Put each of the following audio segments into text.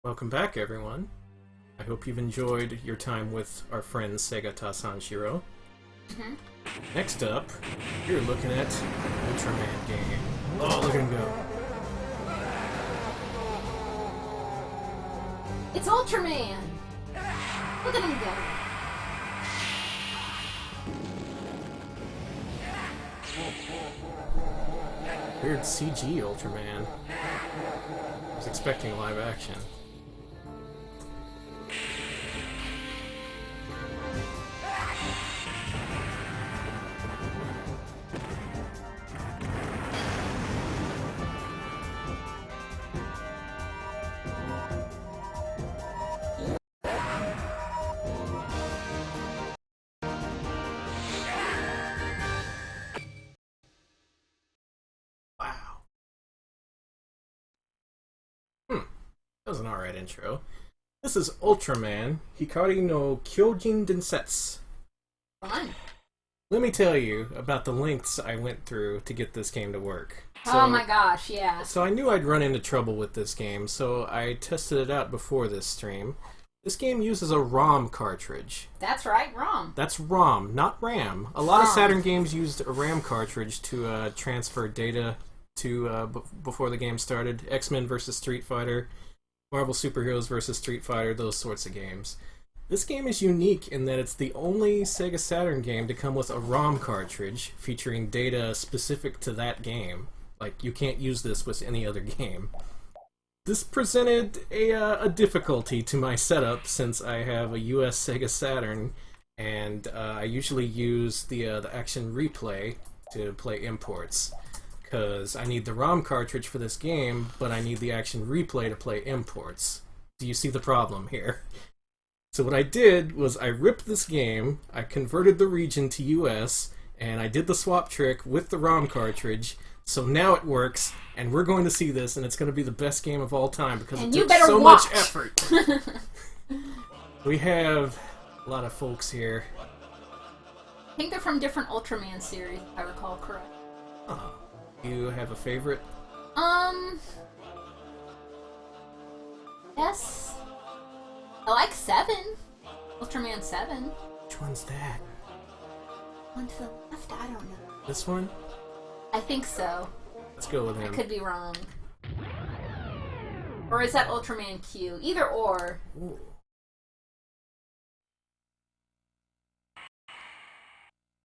Welcome back, everyone. I hope you've enjoyed your time with our friend Sega Sanshiro. Next up, you're looking at Ultraman game. Oh, look at him go. It's Ultraman! Look at him go. Weird CG Ultraman. I was expecting live action. That was an alright intro. This is Ultraman, Hikari no Kyojin Densetsu. Fun. Let me tell you about the lengths I went through to get this game to work. Oh my gosh, yeah. So I knew I'd run into trouble with this game, so I tested it out before this stream. This game uses a ROM cartridge. That's right, ROM. That's ROM, not RAM. A lot of Saturn games used a RAM cartridge to transfer data to before the game started. X-Men vs. Street Fighter, Marvel Superheroes vs. Street Fighter, those sorts of games. This game is unique in that it's the only Sega Saturn game to come with a ROM cartridge featuring data specific to that game. Like, you can't use this with any other game. This presented a difficulty to my setup since I have a US Sega Saturn, and I usually use the Action Replay to play imports. Because I need the ROM cartridge for this game, but I need the Action Replay to play imports. Do you see the problem here? So what I did was I ripped this game, I converted the region to US, and I did the swap trick with the ROM cartridge, so now it works, and we're going to see this, and it's going to be the best game of all time because it took so much effort. We have a lot of folks here. I think they're from different Ultraman series, if I recall correct. Oh. You have a favorite? Yes. I like 7. Ultraman 7. Which one's that? One to the left? I don't know. This one? I think so. Let's go with him. I could be wrong. Or is that Ultraman Q? Either or. Ooh.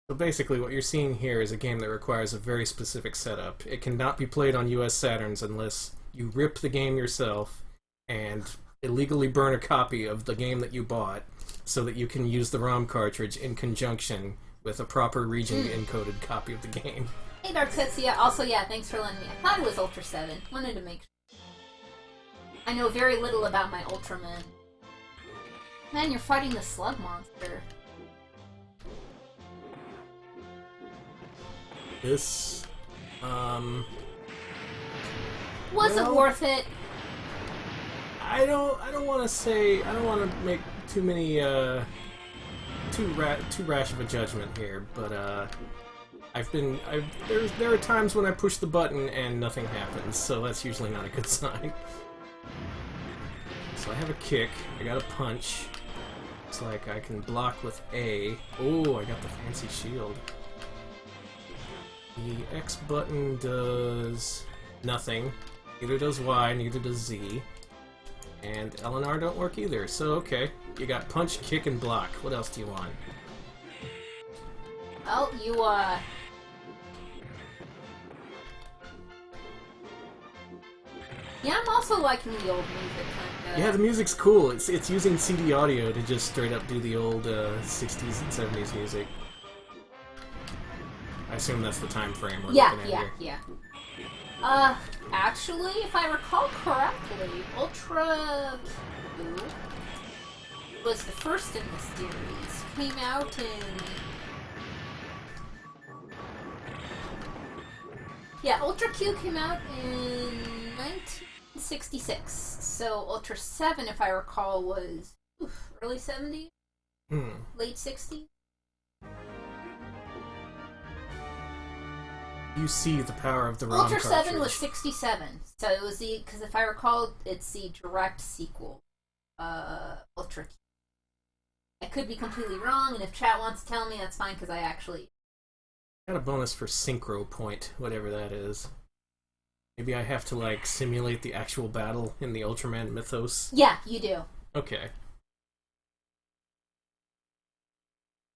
So basically what you're seeing here is a game that requires a very specific setup. It cannot be played on US Saturns unless you rip the game yourself and illegally burn a copy of the game that you bought so that you can use the ROM cartridge in conjunction with a proper region-encoded copy of the game. Hey Dark Tetsuya, also yeah, thanks for lending me. I thought it was Ultra 7. Wanted to make sure. I know very little about my Ultraman. Man, you're fighting the slug monster. This, was it worth it? I don't want to say, I don't want to make too many, too rash of a judgment here, but, there are times when I push the button and nothing happens, so that's usually not a good sign. So I have a kick, I got a punch, it's like I can block with A. Oh, I got the fancy shield. The X button does nothing, neither does Y, neither does Z, and L and R don't work either, so okay. You got punch, kick, and block. What else do you want? Well, you, yeah, I'm also liking the old music, kinda. Yeah, the music's cool. It's using CD audio to just straight up do the old 60s and 70s music. I assume that's the time frame we're looking at here. Yeah. Actually, if I recall correctly, Ultra Q was the first in the series. Came out in... Yeah, Ultra Q came out in 1966. So Ultra 7, if I recall, was early 70s? Late 60s? You see the power of the ROM Ultra cartridge. 7 was 67, so it was because if I recall, it's the direct sequel, Ultra. I could be completely wrong, and if chat wants to tell me, that's fine, because I actually... Got a bonus for Synchro Point, whatever that is. Maybe I have to, like, simulate the actual battle in the Ultraman mythos? Yeah, you do. Okay.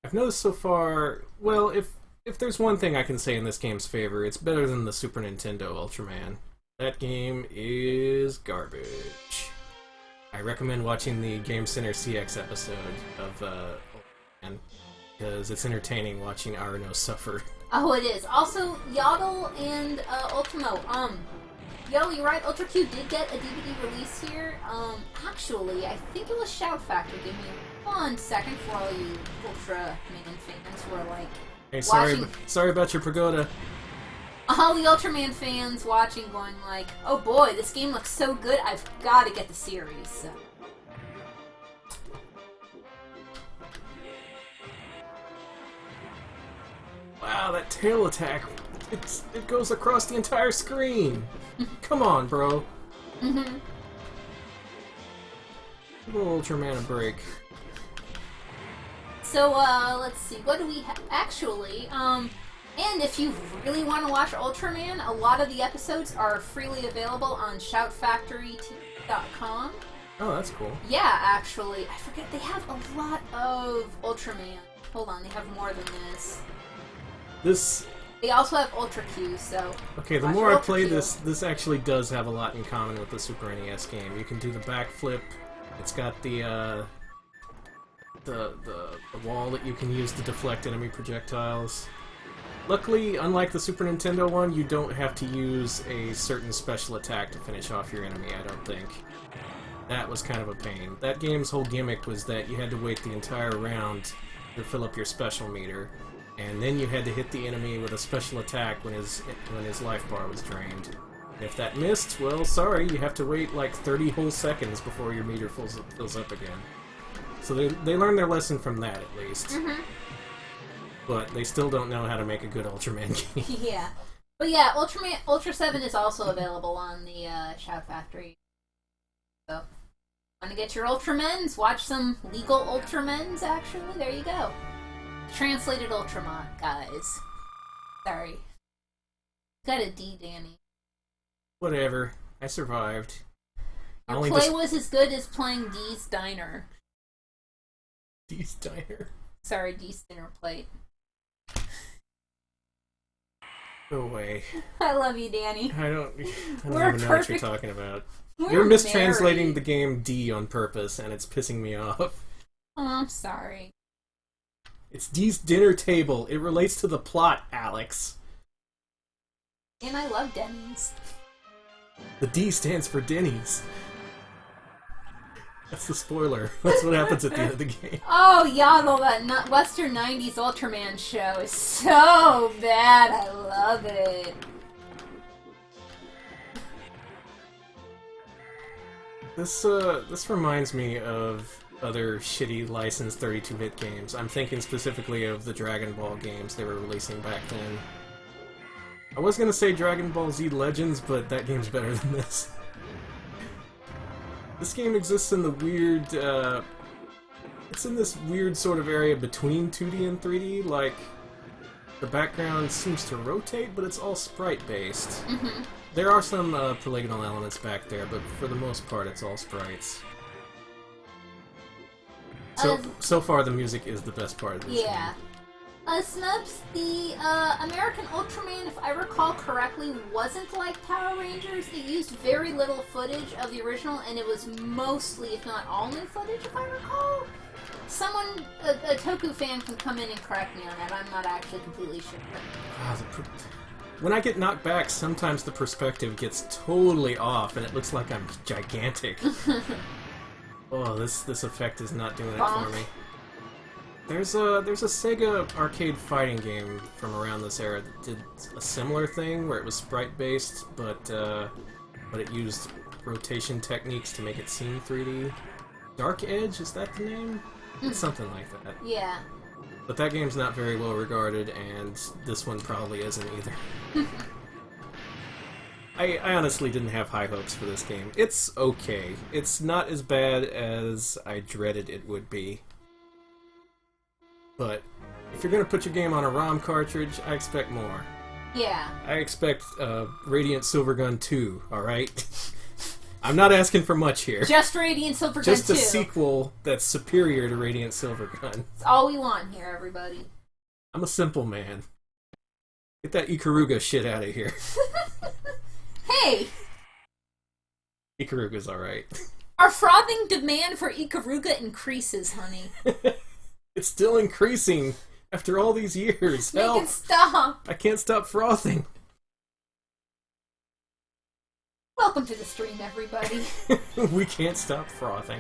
I've noticed so far... Well, if there's one thing I can say in this game's favor, it's better than the Super Nintendo Ultraman. That game is garbage. I recommend watching the Game Center CX episode of Ultraman, because it's entertaining watching Arno suffer. Oh, it is. Also, Yodel and Ultimo. Yodel, you're right. Ultra Q did get a DVD release here. Actually, I think it was Shout Factor. Give me 1 second for all you Ultraman fans who are like, Hey, watching... sorry about your pagoda. All the Ultraman fans watching going like, oh boy, this game looks so good, I've got to get the series. So. Wow, that tail attack, it goes across the entire screen. Come on, bro. Mm-hmm. Give Ultraman a break. So, let's see, what do we actually, and if you really want to watch Ultraman, a lot of the episodes are freely available on shoutfactorytv.com. Oh, that's cool. Yeah, actually. I forget, they have a lot of Ultraman. Hold on, they have more than this. They also have Ultra Q, so... Okay, the more I play this actually does have a lot in common with the Super NES game. You can do the backflip. It's got the wall that you can use to deflect enemy projectiles. Luckily, unlike the Super Nintendo one, you don't have to use a certain special attack to finish off your enemy, I don't think. That was kind of a pain. That game's whole gimmick was that you had to wait the entire round to fill up your special meter, and then you had to hit the enemy with a special attack when his life bar was drained. And if that missed, well, sorry, you have to wait like 30 whole seconds before your meter fills up again. So they learned their lesson from that, at least. Mm-hmm. But they still don't know how to make a good Ultraman game. Yeah. But yeah, Ultra 7 is also available on the Shout Factory. So, want to get your Ultramens? Watch some legal Ultramens, actually. There you go. Translated Ultraman, guys. Sorry. Got a D, Danny. Whatever. I survived. Your play was as good as playing D's Diner. D's Diner? Sorry, D's Dinner Plate. Go away. I love you, Danny. I don't even know what you're talking about. You're mistranslating married. the game D on purpose, and it's pissing me off. Oh, I'm sorry. It's D's Dinner Table. It relates to the plot, Alex. And I love Denny's. The D stands for Denny's. That's the spoiler. That's what happens at the end of the game. Oh, Yodel, that Western 90s Ultraman show is so bad. I love it. This reminds me of other shitty licensed 32-bit games. I'm thinking specifically of the Dragon Ball games they were releasing back then. I was gonna say Dragon Ball Z Legends, but that game's better than this. This game exists in the weird, it's in this weird sort of area between 2D and 3D, like, the background seems to rotate, but it's all sprite-based. Mm-hmm. There are some polygonal elements back there, but for the most part it's all sprites. So far the music is the best part of this game. Snubs, the American Ultraman, if I recall correctly, wasn't like Power Rangers. It used very little footage of the original, and it was mostly, if not all new footage, if I recall. Someone, a Toku fan, can come in and correct me on that. I'm not actually completely sure. When I get knocked back, sometimes the perspective gets totally off, and it looks like I'm gigantic. Oh, this effect is not doing it for me. There's a Sega arcade fighting game from around this era that did a similar thing where it was sprite-based, but it used rotation techniques to make it seem 3D. Dark Edge, is that the name? It's something like that. Yeah. But that game's not very well regarded, and this one probably isn't either. I honestly didn't have high hopes for this game. It's okay. It's not as bad as I dreaded it would be. But if you're gonna put your game on a ROM cartridge, I expect more. Yeah. I expect Radiant Silvergun 2, alright? I'm not asking for much here. Just Radiant Silvergun 2. Just a sequel that's superior to Radiant Silvergun. That's all we want here, everybody. I'm a simple man. Get that Ikaruga shit out of here. Hey! Ikaruga's alright. Our frothing demand for Ikaruga increases, honey. It's still increasing after all these years. Make Help! it stop! I can't stop frothing. Welcome to the stream, everybody. We can't stop frothing.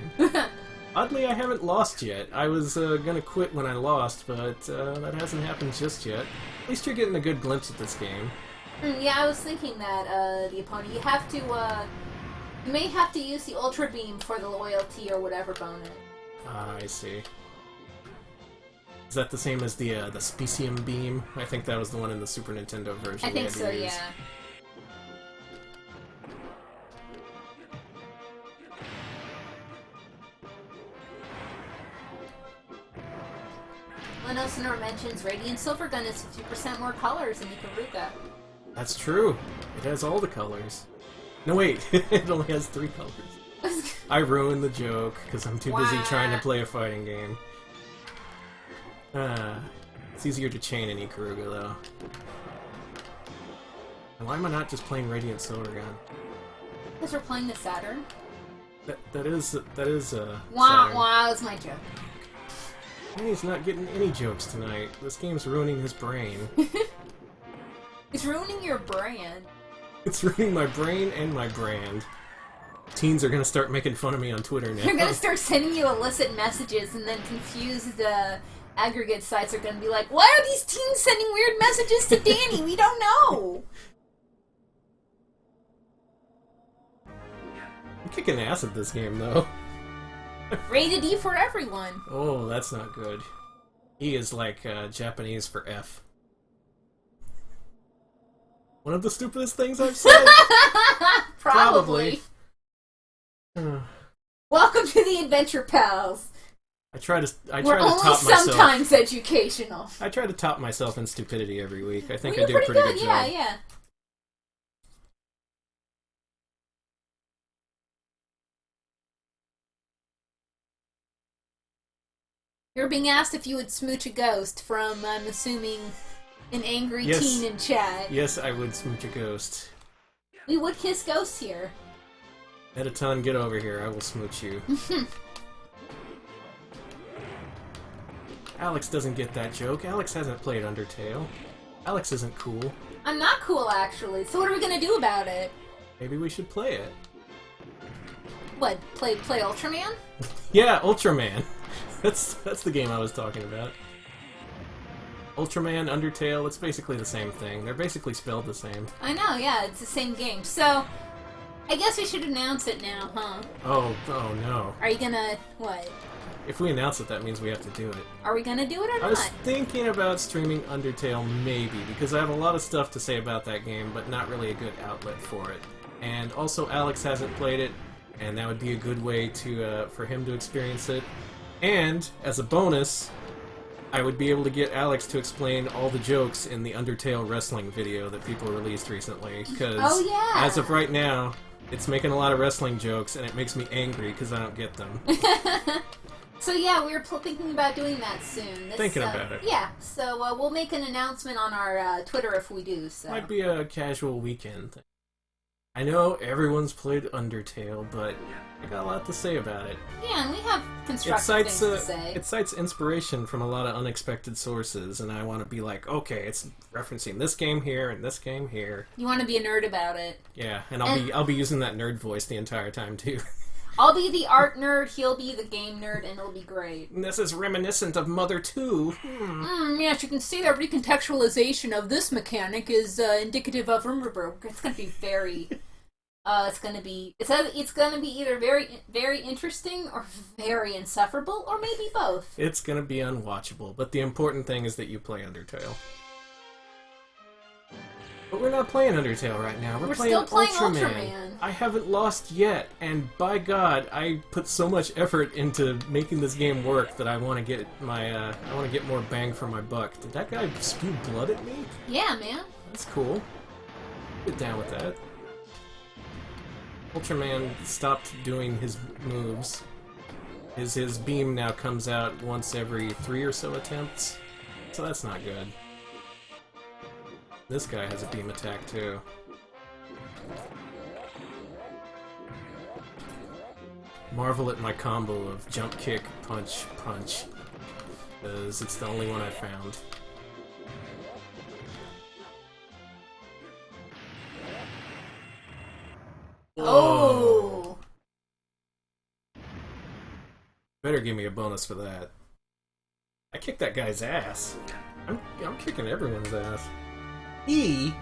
Oddly, I haven't lost yet. I was gonna quit when I lost, but that hasn't happened just yet. At least you're getting a good glimpse at this game. Yeah, I was thinking that, the opponent, you have to, you may have to use the Ultra Beam for the loyalty or whatever bonus. I see. Is that the same as the Specium Beam? I think that was the one in the Super Nintendo version. I think so, yeah. Linosonor mentions Radiant Silvergun is 50% more colors than Ikaruga. That's true. It has all the colors. No, wait. It only has 3 colors. I ruined the joke because I'm too busy trying to play a fighting game. It's easier to chain in Ikaruga, though. And why am I not just playing Radiant Silvergun? Because we're playing the Saturn? That is Wow, Saturn. wow, that's my joke. He's not getting any jokes tonight. This game's ruining his brain. It's ruining your brand. It's ruining my brain and my brand. Teens are gonna start making fun of me on Twitter now. They're gonna start sending you illicit messages, and then confused aggregate sites are gonna be like, why are these teens sending weird messages to Danny? We don't know! I'm kicking ass at this game, though. Rated E for everyone. Oh, that's not good. E is like Japanese for F. One of the stupidest things I've said? Probably. Welcome to the Adventure Pals. I try to We're only top myself. sometimes educational. I try to top myself in stupidity every week. I think Well, I do a pretty good job. Yeah, yeah. You're being asked if you would smooch a ghost from, I'm assuming, an angry teen in chat. Yes, I would smooch a ghost. We would kiss ghosts here. Mettaton, get over here. I will smooch you. Alex doesn't get that joke. Alex hasn't played Undertale. Alex isn't cool. I'm not cool, actually. So what are we gonna do about it? Maybe we should play it. What, play Ultraman? Yeah, Ultraman. That's the game I was talking about. Ultraman, Undertale, it's basically the same thing. They're basically spelled the same. I know, yeah, it's the same game. So, I guess we should announce it now, huh? Oh no. Are you gonna, what? If we announce it, that means we have to do it. Are we gonna do it or not? I was thinking about streaming Undertale, maybe, because I have a lot of stuff to say about that game, but not really a good outlet for it. And also, Alex hasn't played it, and that would be a good way to for him to experience it. And, as a bonus, I would be able to get Alex to explain all the jokes in the Undertale wrestling video that people released recently, because as of right now, it's making a lot of wrestling jokes, and it makes me angry because I don't get them. So yeah, we were thinking about doing that soon. Thinking about it. Yeah, so we'll make an announcement on our Twitter if we do, so. Might be a casual weekend thing. I know everyone's played Undertale, but I got a lot to say about it. Yeah, and we have constructive things to say. It cites inspiration from a lot of unexpected sources, and I want to be like, okay, it's referencing this game here and this game here. You want to be a nerd about it. Yeah, and I'll be using that nerd voice the entire time too. I'll be the art nerd, he'll be the game nerd, and it'll be great. And this is reminiscent of Mother 2. Yes, you can see that recontextualization of this mechanic is indicative of... It's going to be very... It's gonna be either very very interesting or very insufferable, or maybe both. It's gonna be unwatchable, but the important thing is that you play Undertale. But we're not playing Undertale right now. We're playing still playing Ultraman. I haven't lost yet, and by God, I put so much effort into making this game work that I want to get more bang for my buck. Did that guy spew blood at me? Yeah, man. That's cool. Get down with that. Ultraman stopped doing his moves. His beam now comes out once every 3 or so attempts, so that's not good. This guy has a beam attack too. Marvel at my combo of jump kick, punch, punch, because it's the only one I found. Oh! Better give me a bonus for that. I kicked that guy's ass. I'm kicking everyone's ass. How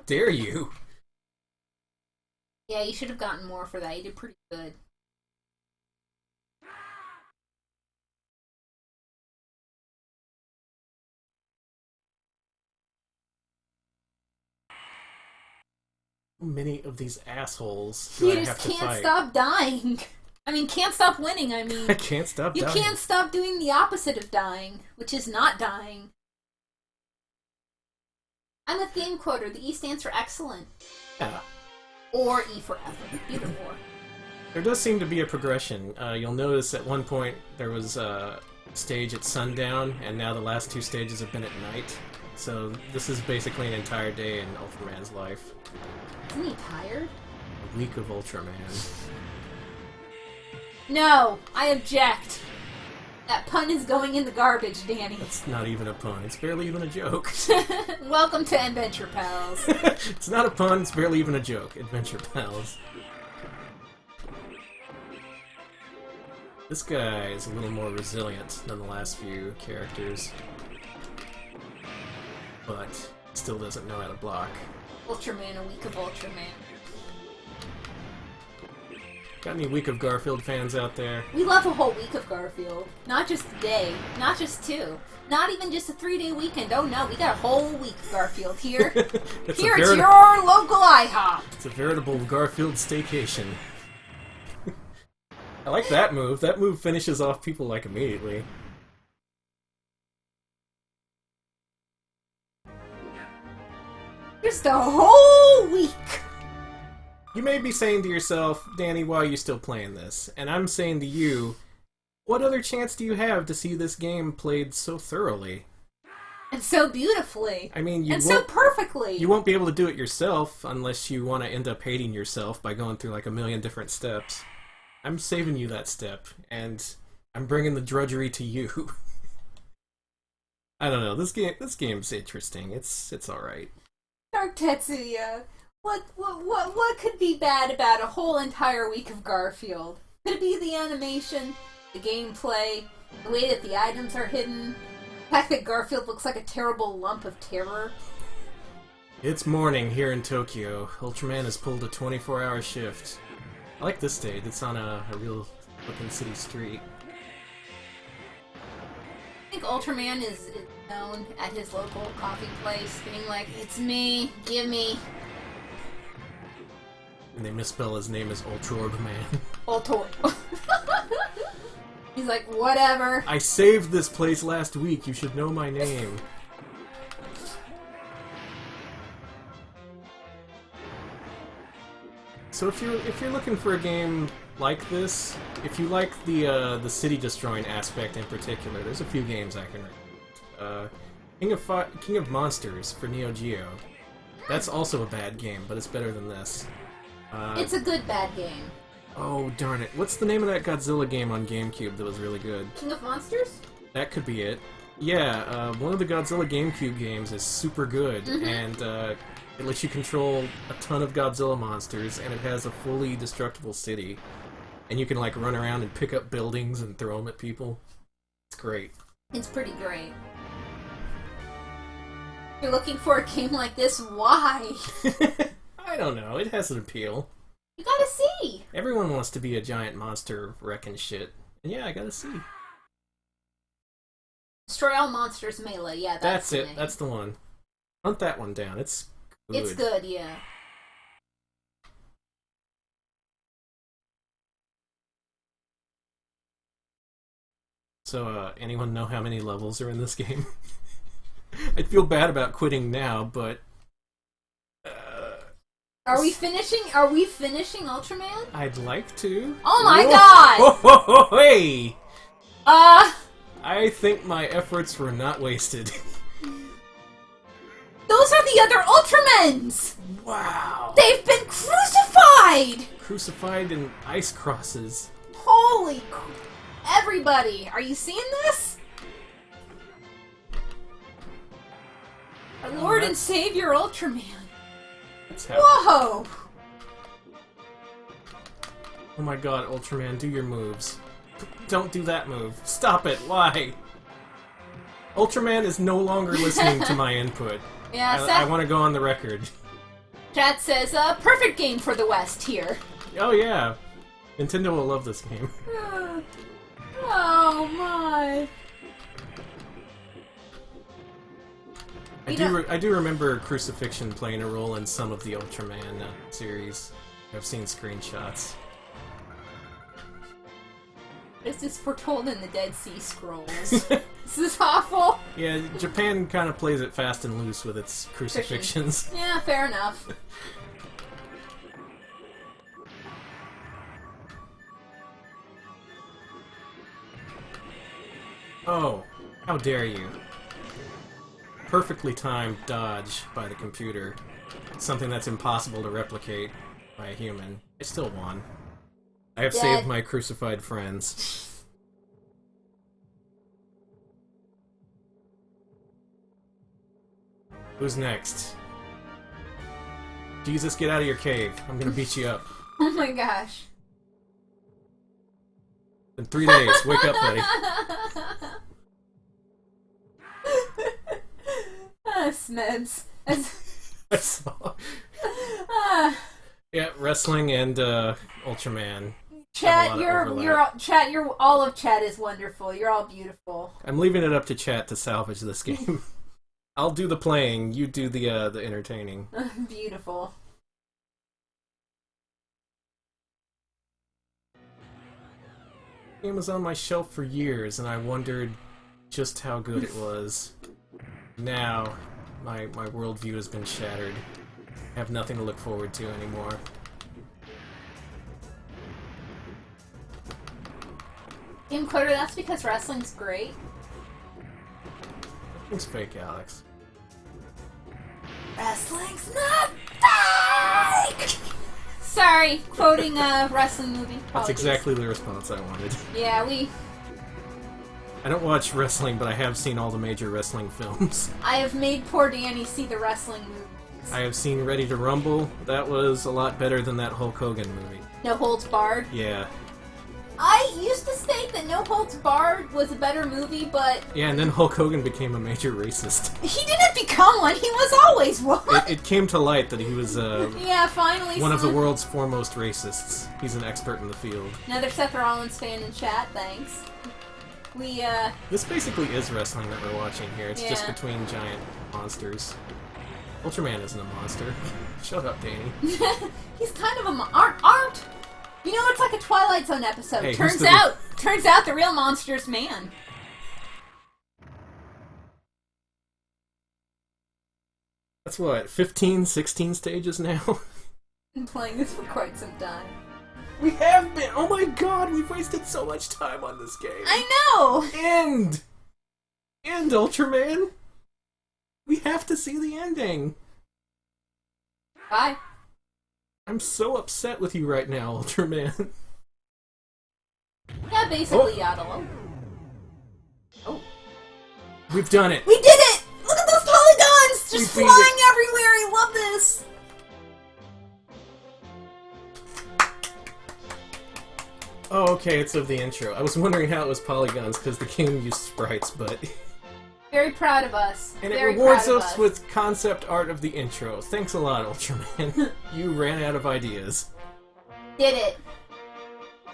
dare you? Yeah, you should have gotten more for that. You did pretty good. How many of these assholes do I have to fight? You just can't stop dying. I mean, can't stop winning, I mean. I can't stop dying. You can't stop doing the opposite of dying, which is not dying. I'm with Game Quoter. The E stands for excellent. Yeah. Or E for effort. Either or. There does seem to be a progression. You'll notice at one point there was a stage at sundown, and now the last 2 stages have been at night. So this is basically an entire day in Ultraman's life. Isn't he tired? A week of Ultraman. No! I object! That pun is going in the garbage, Danny. That's not even a pun. It's barely even a joke. Welcome to Adventure Pals. It's not a pun, it's barely even a joke. Adventure Pals. This guy is a little more resilient than the last few characters. But still doesn't know how to block. Ultraman, a week of Ultraman. Got any Week of Garfield fans out there? We love a whole week of Garfield. Not just a day. Not just 2. Not even just a 3-day weekend. Oh no, we got a whole week of Garfield here. Here at your local IHOP. It's a veritable Garfield staycation. I like that move. That move finishes off people like immediately. Just a whole week. You may be saying to yourself, Danny, why are you still playing this? And I'm saying to you, what other chance do you have to see this game played so thoroughly? And so beautifully. I mean, so perfectly. You won't be able to do it yourself unless you want to end up hating yourself by going through like a million different steps. I'm saving you that step, and I'm bringing the drudgery to you. I don't know. This game's interesting. It's all right. Dark Tetsuya. What could be bad about a whole entire week of Garfield? Could it be the animation, the gameplay, the way that the items are hidden, the fact that Garfield looks like a terrible lump of terror? It's morning here in Tokyo. Ultraman has pulled a 24-hour shift. I like this stage. It's on a real looking city street. I think Ultraman is known at his local coffee place, being like, "It's me, give me." And they misspell his name as Ultraman. Ultor. He's like, whatever. I saved this place last week. You should know my name. So if you're looking for a game like this, if you like the city destroying aspect in particular, there's a few games I can recommend. King of Monsters for Neo Geo. That's also a bad game, but it's better than this. It's a good bad game. Oh darn it! What's the name of that Godzilla game on GameCube that was really good? King of Monsters? That could be it. Yeah, one of the Godzilla GameCube games is super good, and it lets you control a ton of Godzilla monsters, and it has a fully destructible city. And you can like run around and pick up buildings and throw them at people. It's great. It's pretty great. You're looking for a game like this? Why? I don't know. It has an appeal. You gotta see. Everyone wants to be a giant monster wrecking shit. And yeah, I gotta see. Destroy all monsters melee. Yeah, That's it. name. That's the one. Hunt that one down. It's good. It's good, yeah. So, anyone know how many levels are in this game? I'd feel bad about quitting now, but... Are we finishing Ultraman? I'd like to. Oh my god! Whoa, hey! I think my efforts were not wasted. Those are the other Ultramans! Wow! They've been crucified! Crucified in ice crosses. Holy everybody, are you seeing this? Our Lord and Savior Ultraman. Whoa! Oh my god, Ultraman, do your moves. Don't do that move. Stop it. Why? Ultraman is no longer listening to my input. Yeah, I want to go on the record. Chat says, perfect game for the West here. Oh yeah. Nintendo will love this game. Oh my. I do remember Crucifixion playing a role in some of the Ultraman series. I've seen screenshots. This is foretold in the Dead Sea Scrolls. This is awful. Yeah, Japan kind of plays it fast and loose with its crucifixions. Yeah, fair enough. Oh, how dare you. Perfectly timed dodge by the computer. Something that's impossible to replicate by a human. I still won. I have saved my crucified friends. Who's next? Jesus, get out of your cave. I'm gonna beat you up. Oh my gosh. In 3 days. Wake up, buddy. Smeds. I saw. Yeah, wrestling and Ultraman. Chat, you're all of chat is wonderful. You're all beautiful. I'm leaving it up to chat to salvage this game. I'll do the playing, you do the entertaining. Beautiful. The game was on my shelf for years, and I wondered just how good it was. Now, my worldview has been shattered. I have nothing to look forward to anymore. Game Quarter, that's because wrestling's great. It's fake, Alex. Wrestling's not fake! Sorry, quoting a wrestling movie. Apologies. That's exactly the response I wanted. Yeah, I don't watch wrestling, but I have seen all the major wrestling films. I have made poor Danny see the wrestling movies. I have seen Ready to Rumble. That was a lot better than that Hulk Hogan movie. No Holds Barred? Yeah. I used to think that No Holds Barred was a better movie, but... Yeah, and then Hulk Hogan became a major racist. He didn't become one, he was always one! It came to light that he was yeah, finally one of the world's foremost racists. He's an expert in the field. Another Seth Rollins fan in chat, thanks. This basically is wrestling that we're watching here. It's just between giant monsters. Ultraman isn't a monster. Shut up, Danny. He's kind of a aren't! You know, it's like a Twilight Zone episode. Hey, turns out the real monster's man. That's what, 15, 16 stages now? Been playing this for quite some time. We have been! Oh my god, we've wasted so much time on this game. I know! End! End, Ultraman! We have to see the ending. Bye. I'm so upset with you right now, Ultraman. Yeah, basically, Yaddle. Oh. We've done it! We did it! Look at those polygons! Just We beat flying everywhere! I love this! Oh, okay, it's of the intro. I was wondering how it was polygons, because the game used sprites, but... Very proud of us. And it Very rewards proud of us with concept art of the intro. Thanks a lot, Ultraman. You ran out of ideas. Did it.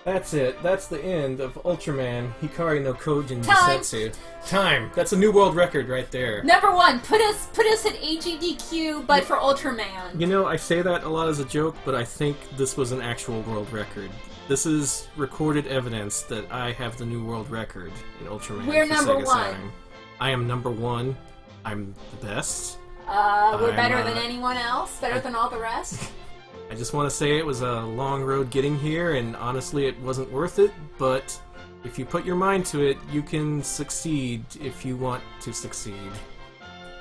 That's it. That's the end of Ultraman Hikari no Kyojin Time. Densetsu. Time! That's a new world record right there. Number 1, put us at AGDQ, but for Ultraman. You know, I say that a lot as a joke, but I think this was an actual world record. This is recorded evidence that I have the new world record in Ultraman. We're for number Sega 1. Saturn. I am number 1. I'm the best. We're better than anyone else? Better than all the rest? I just want to say it was a long road getting here, and honestly it wasn't worth it, but if you put your mind to it, you can succeed if you want to succeed.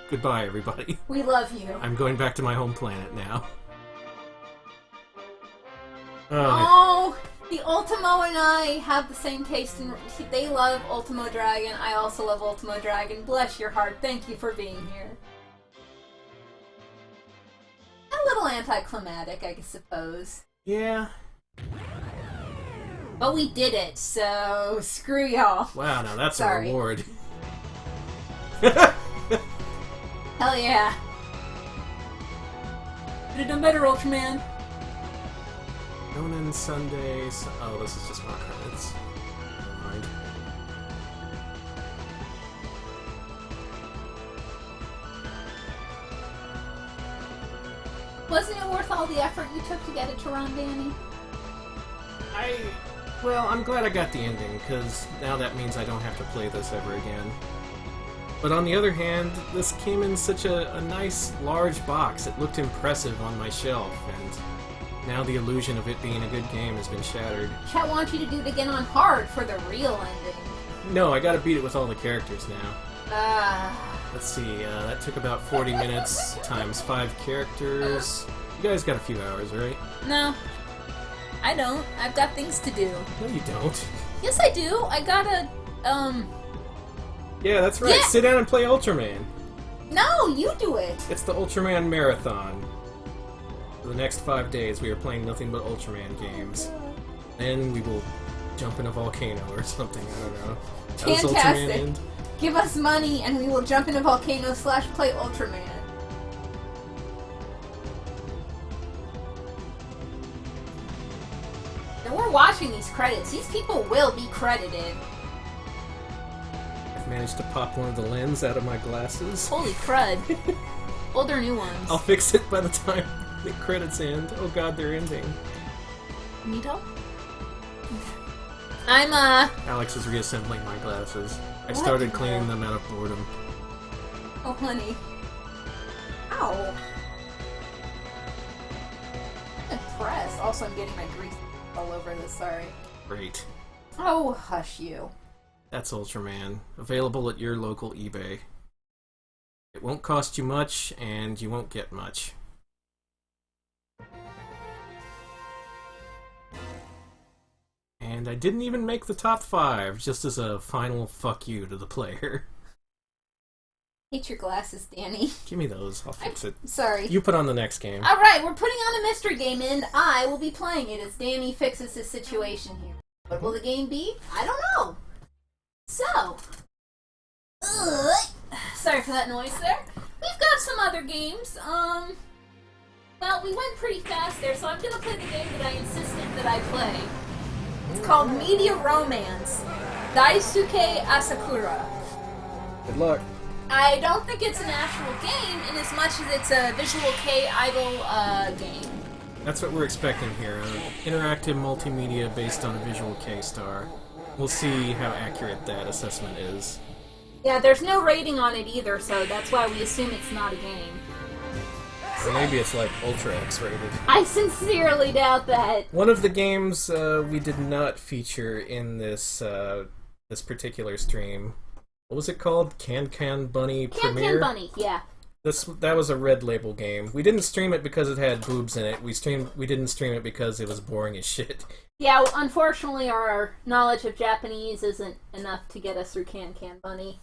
Goodbye, everybody. We love you. I'm going back to my home planet now. Oh, the Ultimo and I have the same taste in... They love Ultimo Dragon. I also love Ultimo Dragon. Bless your heart. Thank you for being here. A little anticlimactic, I suppose. Yeah. But we did it, so screw y'all. Wow, now that's Sorry. a reward. Hell yeah. Could have done better, Ultraman. Shonen Sundays. Oh, this is just more credits. Never mind. Wasn't it worth all the effort you took to get it to run, Danny? Well, I'm glad I got the ending, because now that means I don't have to play this ever again. But on the other hand, this came in such a nice, large box. It looked impressive on my shelf, and now the illusion of it being a good game has been shattered. Chat wants you to do it again on hard for the real ending. No, I gotta beat it with all the characters now. Let's see, that took about 40 minutes times 5 characters. You guys got a few hours, right? No. I don't. I've got things to do. No, you don't. Yes, I do. I gotta, Yeah, that's right. Yeah. Sit down and play Ultraman. No, you do it. It's the Ultraman Marathon. For the next 5 days, we are playing nothing but Ultraman games. Then we will jump in a volcano or something. I don't know. How does Ultraman Fantastic. end? Give us money and we will jump in a volcano / play Ultraman. And we're watching these credits. These people will be credited. I've managed to pop one of the lens out of my glasses. Holy crud. Old or new ones? I'll fix it by the time the credits end. Oh god, they're ending. Need help? I'm, Alex is reassembling my glasses. I What? started cleaning them out of boredom. Oh, honey. Ow. I'm impressed. Also, I'm getting my grease all over this, sorry. Great. Oh, hush you. That's Ultraman. Available at your local eBay. It won't cost you much, and you won't get much. And I didn't even make the top 5, just as a final fuck you to the player. Hate your glasses, Danny. Give me those, I'll fix it. Sorry. You put on the next game. Alright, we're putting on a mystery game, and I will be playing it as Danny fixes his situation here. What will the game be? I don't know. So, sorry for that noise there. We've got some other games. Well, we went pretty fast there, so I'm gonna play the game that I insisted that I play. It's called MediaROMancer, Daisuke Asakura. Good luck. I don't think it's an actual game in as much as it's a Visual K idol game. That's what we're expecting here, an interactive multimedia based on a Visual K star. We'll see how accurate that assessment is. Yeah, there's no rating on it either, so that's why we assume it's not a game. Or maybe it's like Ultra X rated. I sincerely doubt that. One of the games we did not feature in this this particular stream. What was it called? Can Bunny Premiere? Can Bunny, yeah. That was a Red Label game. We didn't stream it because it had boobs in it. We didn't stream it because it was boring as shit. Yeah, unfortunately our knowledge of Japanese isn't enough to get us through Can Bunny.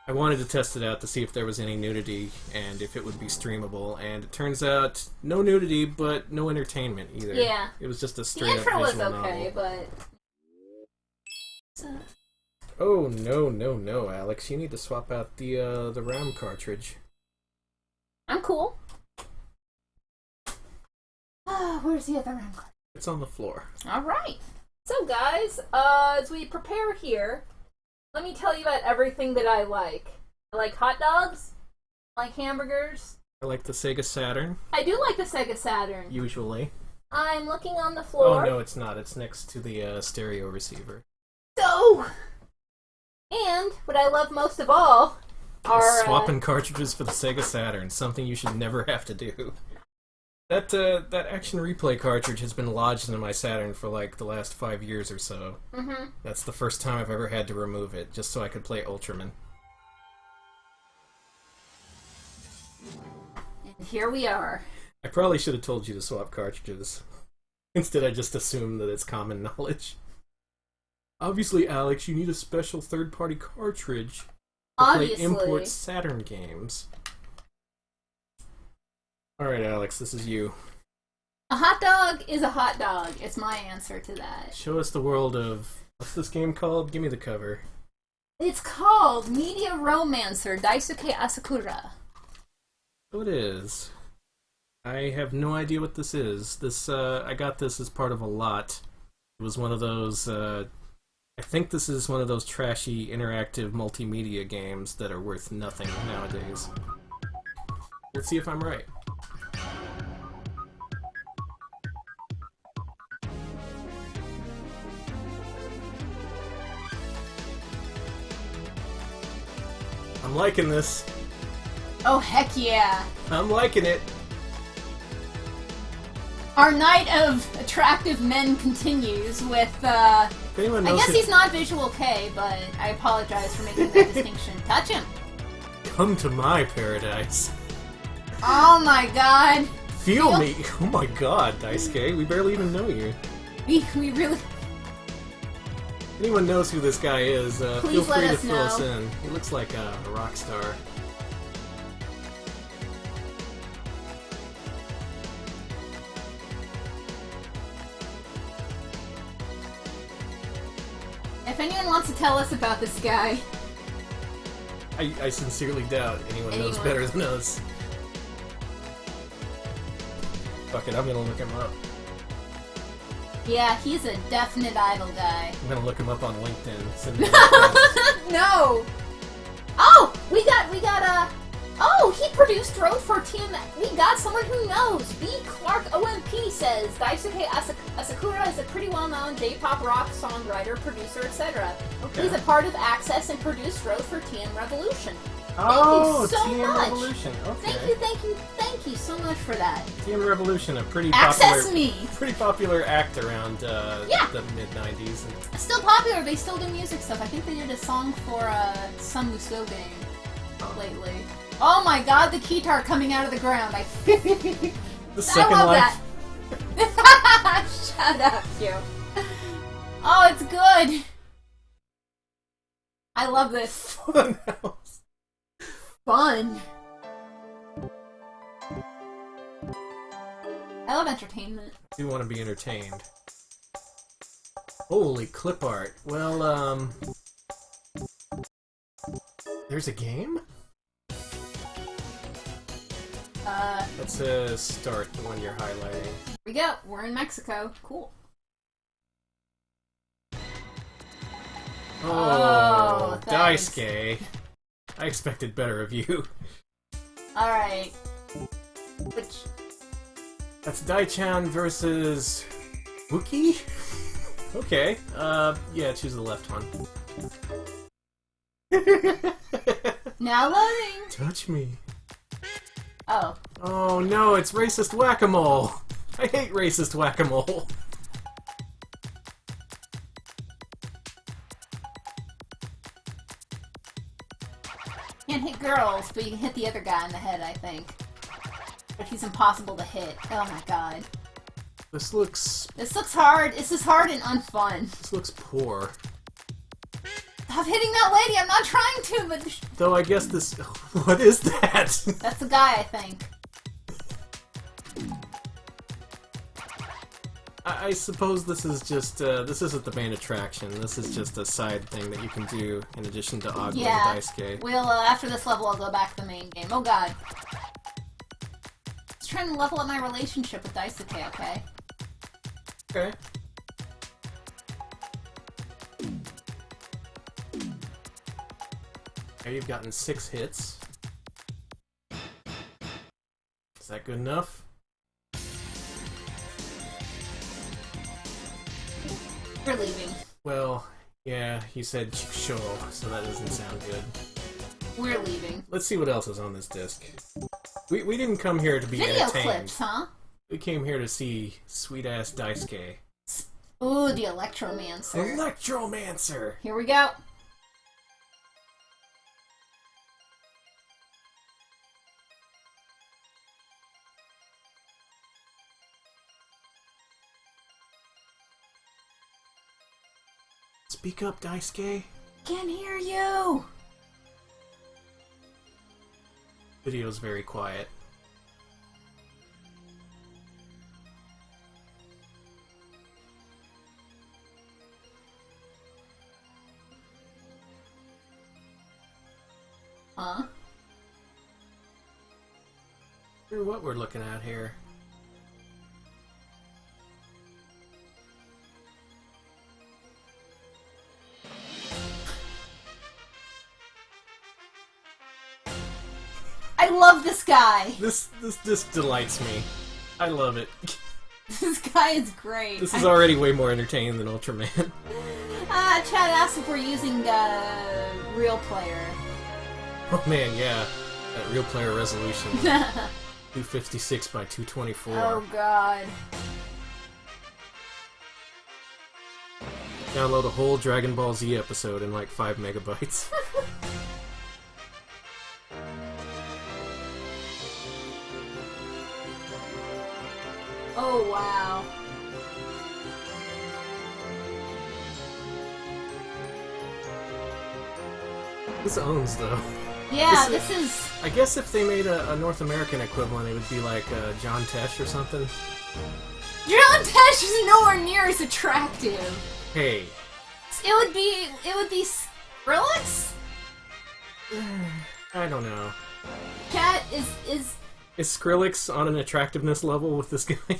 I wanted to test it out to see if there was any nudity and if it would be streamable, and it turns out no nudity, but no entertainment either. Yeah. It was just a The straight up intro was visual okay, novel. but... Oh, no, Alex. You need to swap out the RAM cartridge. I'm cool. Where's the other RAM cartridge? It's on the floor. Alright. So, guys, as we prepare here, let me tell you about everything that I like. I like hot dogs. I like hamburgers. I like the Sega Saturn. I do like the Sega Saturn. Usually. I'm looking on the floor. Oh, no, it's not. It's next to the stereo receiver. So, and what I love most of all are... Swapping cartridges for the Sega Saturn. Something you should never have to do. That action replay cartridge has been lodged into my Saturn for like the last 5 years or so. Mm-hmm. That's the first time I've ever had to remove it, just so I could play Ultraman. And here we are. I probably should have told you to swap cartridges. Instead, I just assumed that it's common knowledge. Obviously, Alex, you need a special third-party cartridge to play import Saturn games. Alright, Alex, this is you. A hot dog is a hot dog. It's my answer to that. Show us the world of... What's this game called? Give me the cover. It's called MediaROMancer, Daisuke Asakura. Oh, it is. I have no idea what this is. This, I got this as part of a lot. It was one of those, I think this is one of those trashy interactive multimedia games that are worth nothing nowadays. Let's see if I'm right. I'm liking this. Oh, heck yeah. I'm liking it. Our night of attractive men continues with, I guess he's not Visual K, but I apologize for making that distinction. Touch him. Come to my paradise. Oh my god. Feel me. Oh my god, Daisuke. We barely even know you. We really... Anyone knows who this guy is, feel free to fill us know. in. He looks like a rock star. If anyone wants to tell us about this guy... I sincerely doubt anyone knows better than us. Fuck it, I'm gonna look him up. Yeah, he's a definite idol guy. I'm gonna look him up on LinkedIn. Send me No! Oh! We got oh, he produced Road for Team. We got someone who knows. B. Clark OMP says Daisuke Asakura is a pretty well-known J-pop rock songwriter, producer, etc. Okay. He's a part of Access and produced Road for TM Revolution. Oh, thank you so TM much. Revolution. Okay. Thank you so much for that. TM Revolution, a pretty Access me. Pretty popular act around the mid-90s. Still popular. They still do music stuff. I think they did a song for some Musou game lately. Oh my god, the guitar coming out of the ground. The Second Life. That. Shut up, you. Oh, it's good. I love this. Funhouse. Fun. I love entertainment. I do want to be entertained. Holy clip art. Well, there's a game? Let's start the one you're highlighting. Here we go. We're in Mexico. Cool. Oh, thanks. Daisuke. I expected better of you. Alright. That's Dai-chan versus... Wookie? Okay. Yeah, choose the left one. Now loading! Touch me. Oh. Oh no, it's racist whack-a-mole! I hate racist whack-a-mole! Can't hit girls, but you can hit the other guy in the head, I think. But he's impossible to hit. Oh my god. This looks hard. This is hard and unfun. This looks poor. Stop hitting that lady! I'm not trying to, but... Though I guess this... What is that? That's the guy, I think. I suppose this is just, this isn't the main attraction. This is just a side thing that you can do in addition to ogling Daisuke. We'll, after this level, I'll go back to the main game. Oh god. Just trying to level up my relationship with Daisuke, okay? Okay. Okay, you've gotten 6 hits. Is that good enough? We're leaving. Well, yeah, you said sure, so that doesn't sound good. We're leaving. Let's see what else is on this disc. We didn't come here to be Video entertained. clips, huh? We came here to see sweet-ass Daisuke. Ooh, the Ultramancer. Ultramancer! Here we go. Speak up, Daisuke. Can't hear you. Video's very quiet. Huh? Sure what we're looking at here. I love this guy. This disc delights me. I love it. This guy is great. This is already way more entertaining than Ultraman. Chad asked if we're using Real Player. Oh man, yeah. That real player resolution. 256 by 224. Oh god. Download a whole Dragon Ball Z episode in like 5 megabytes. Oh wow. This owns though. Yeah, this is... I guess if they made a North American equivalent, it would be like John Tesh or something. John Tesh is nowhere near as attractive. Hey. It would be Skrillex? I don't know. Cat is Is Skrillex on an attractiveness level with this guy?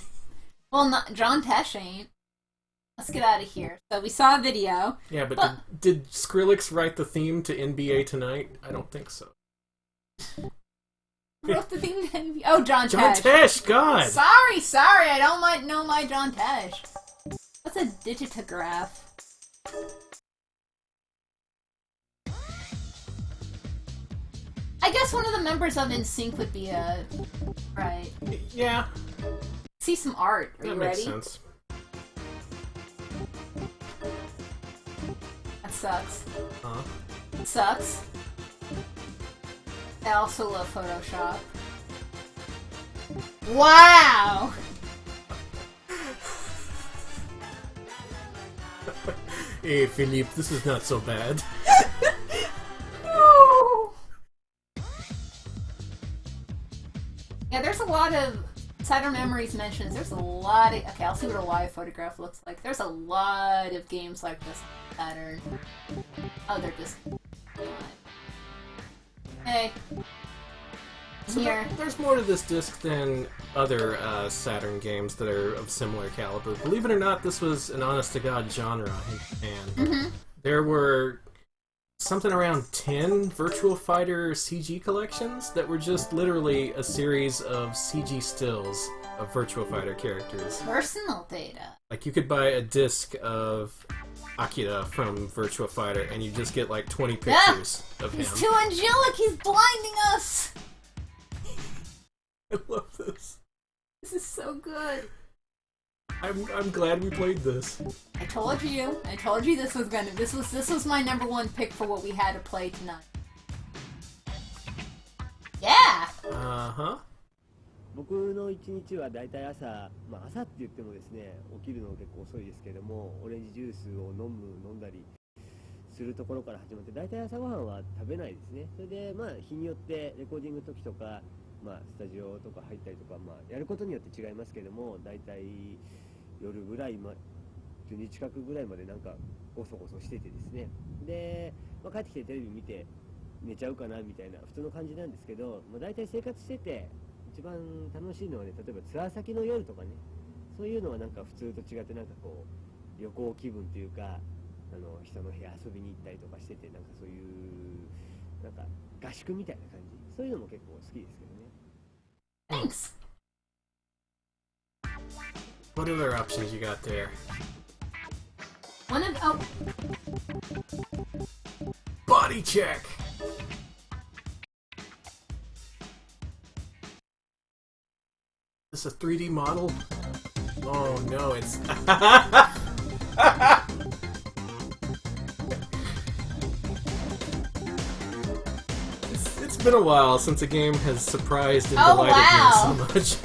well, not John Tesh ain't. Let's get out of here. So we saw a video. Yeah, but did Skrillex write the theme to NBA Tonight? I don't think so. Wrote the thing to NBA? Oh, John Tesh. John Tesh, God! Sorry, I don't know my John Tesh. What's a digitograph? I guess one of the members of NSYNC would be a... Right. Yeah. See some art. Are you That ready? makes sense. That sucks. Huh? It sucks. I also love Photoshop. Wow! Hey, Philippe, this is not so bad. No! Yeah, there's a lot of Saturn Memories mentions. There's a lot of... Okay, I'll see what a live photograph looks like. There's a lot of games like this on Saturn. Oh, they're just... Hey. So Here. there's more to this disc than other Saturn games that are of similar caliber. Believe it or not, this was an honest-to-God genre in Japan. Mm-hmm. There were something around 10 Virtual Fighter CG collections that were just literally a series of CG stills of Virtual Fighter characters. Personal data. Like, you could buy a disc of Akira from Virtua Fighter, and you just get like 20 pictures of him. He's too angelic. He's blinding us. I love this. This is so good. I'm glad we played this. I told you this was gonna. This was my #1 pick for what we had to play tonight. Yeah. Uh-huh. 僕の一日はだいたい朝、朝って言ってもですね、起きるの結構遅いですけども、オレンジジュースを飲んだりするところから始まって、だいたい朝ごはんは食べないですね。それで日によってレコーディングの時とか、スタジオとか入ったりとか、やることによって違いますけども、だいたい夜ぐらい12時近くぐらいまでなんかゴソゴソしててですね、で、帰ってきてテレビ見て寝ちゃうかなみたいな普通の感じなんですけど、大体生活してて一番楽しいのはね、例えばツアー先の夜とかね、そういうのはなんか普通と違ってなんかこう旅行気分というか、人の部屋遊びに行ったりとかしてて、なんかそういうなんか合宿みたいな感じ、そういうのも結構好きですけどね。 Thanks. What other options you got there? Body check! Is this a 3D model? Oh no, it's... It's been a while since a game has surprised and delighted me so much.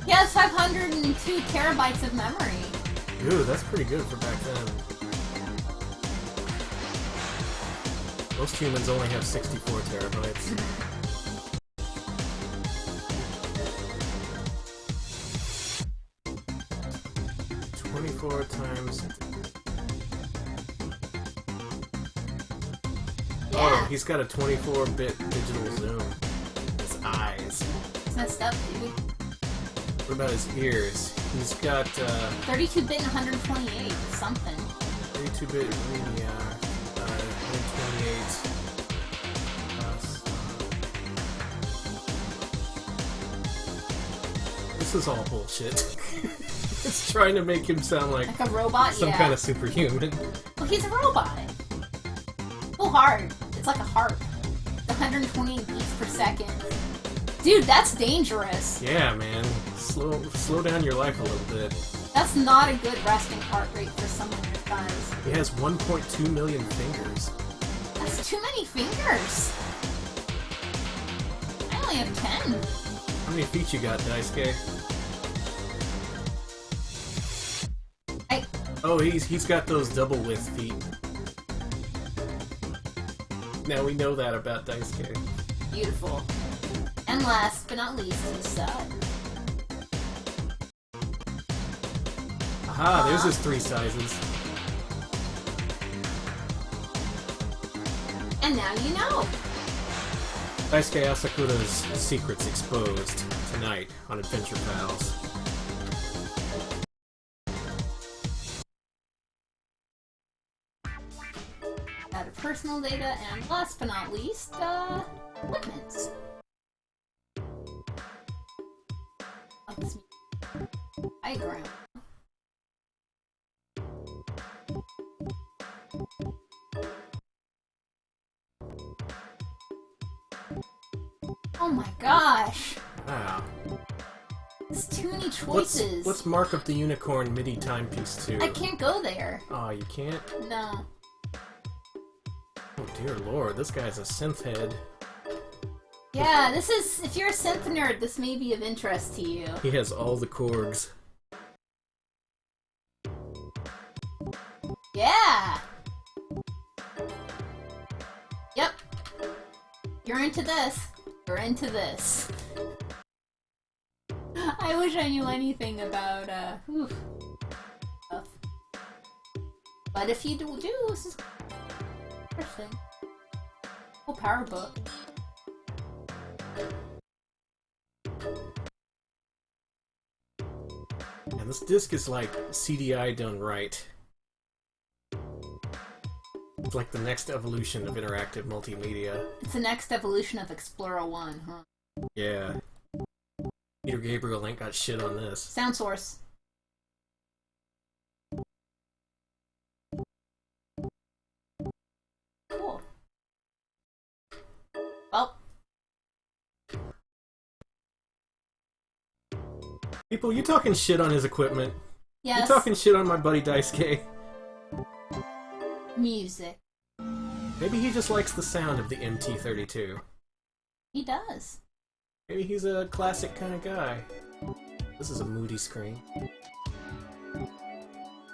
He has 502 terabytes of memory. Ooh, that's pretty good for back then. Most humans only have 64 terabytes. Four times. Yeah. Oh, he's got a 24-bit digital zoom. His eyes. It's messed up, dude. What about his ears? He's got 32-bit and 128 something. 32-bit media, 128. This is all bullshit. It's trying to make him sound like a robot, some kind of superhuman. Well, he's a robot. Full heart. It's like a heart. 128 beats per second. Dude, that's dangerous. Yeah, man. Slow down your life a little bit. That's not a good resting heart rate for someone your size. He has 1.2 million fingers. That's too many fingers. I only have 10. How many feet you got, Daisuke? Oh, he's got those double width feet. Now we know that about Daisuke. Beautiful. And last but not least, his side. Aha, there's his 3 sizes. And now you know. Daisuke Asakura's secrets exposed tonight on Adventure Pals. Personal data, and last but not least, equipment. Diagram. Oh my gosh! Wow. There's too many choices. What's Mark of the Unicorn MIDI timepiece 2? I can't go there. Oh, you can't? No. Oh dear lord, this guy's a synth head. Yeah, this is... If you're a synth nerd, this may be of interest to you. He has all the chords. Yeah! Yep. You're into this. You're into this. I wish I knew anything about, stuff. But if you do, this is interesting. Oh, power book. And this disc is like CDI done right. It's like the next evolution of interactive multimedia. It's the next evolution of Explorer 1, huh? Yeah. Peter Gabriel ain't got shit on this. Sound source. Cool. Well. People, you talking shit on his equipment? Yes. You talking shit on my buddy Daisuke? Music. Maybe he just likes the sound of the MT32. He does. Maybe he's a classic kind of guy. This is a moody screen.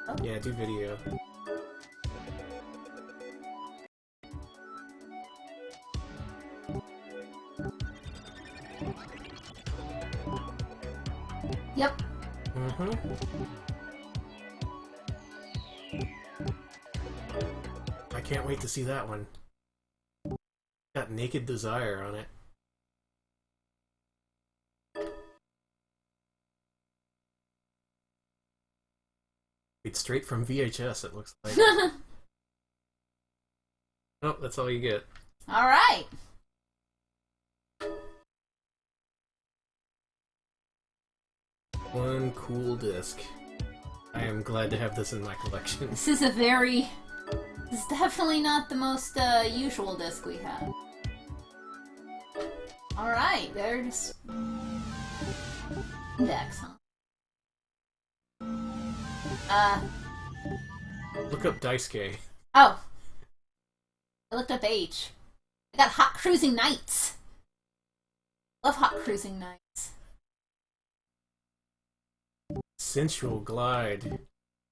Oh. Yeah, do video. Yep. Mm-hmm. can't wait to see that one. Got Naked Desire on it. It's straight from VHS, it looks like. Oh, that's all you get. Alright. One cool disc. I am glad to have this in my collection. This is definitely not the most usual disc we have. Alright, there's index, huh? Look up Daisuke. Oh. I looked up H. I got Hot Cruising Nights. Love Hot Cruising Nights. Sensual Glide.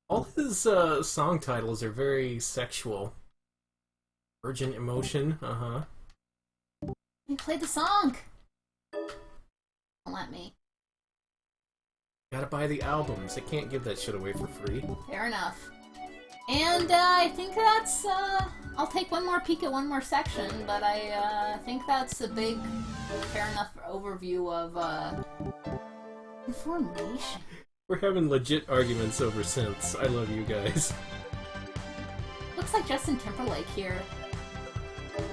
All his song titles are very sexual. Urgent Emotion, You played the song. Don't let me. Gotta buy the albums. They can't give that shit away for free. Fair enough. And I think that's, I'll take one more peek at one more section, but I think that's a big, fair enough overview of, information. We're having legit arguments over synths. I love you guys. Looks like Justin Timberlake here.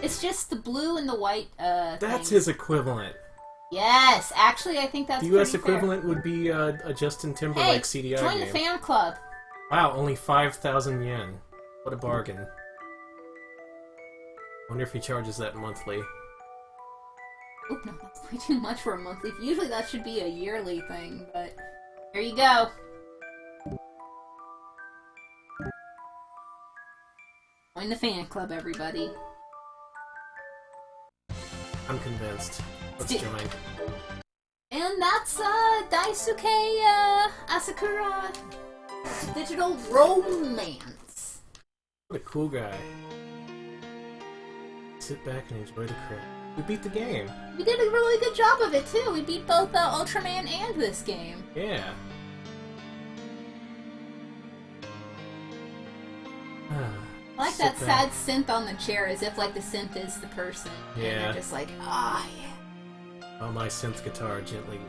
It's just the blue and the white, That's things. his equivalent. Yes, actually I think that's The US pretty fair. equivalent would be a Justin Timberlake CDI join game. the fan club. Wow, only 5,000 yen. What a bargain. Wonder if he charges that monthly. Oop, no, that's way too much for a monthly. Usually that should be a yearly thing, but here you go. Join the fan club, everybody. I'm convinced. Let's join. And that's Daisuke Asakura Digital Romance. What a cool guy. Sit back and enjoy the credit. We beat the game. We did a really good job of it too. We beat both Ultraman and this game. Yeah. I like that sad synth on the chair, as if like the synth is the person. Yeah. And they're just like, ah, yeah. While my synth guitar gently.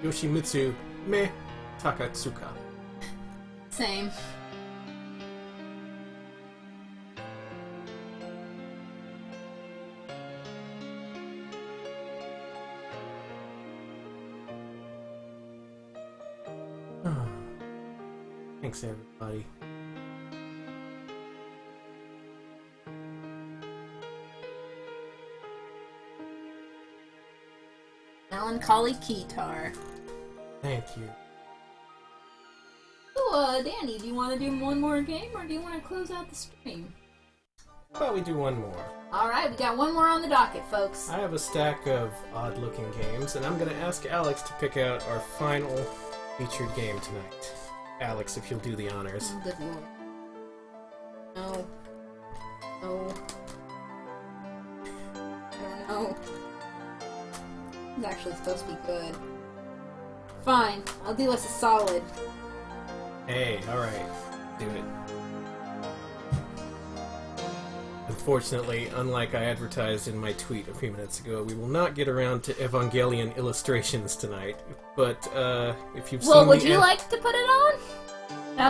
Yoshimitsu me Takatsuka. Same. Thanks, everybody. Melancholy Keytar. Thank you. So, Danny, do you want to do one more game, or do you want to close out the stream? How about we do one more? Alright, we got one more on the docket, folks. I have a stack of odd-looking games, and I'm going to ask Alex to pick out our final featured game tonight. Alex, if you'll do the honors. Oh, good lord. No. No. I don't know. It's actually supposed to be good. Fine, I'll do us a solid. Hey, alright. Do it. Unfortunately, unlike I advertised in my tweet a few minutes ago, we will not get around to Evangelion illustrations tonight. But, if you've seen Well, would the you like to put it on?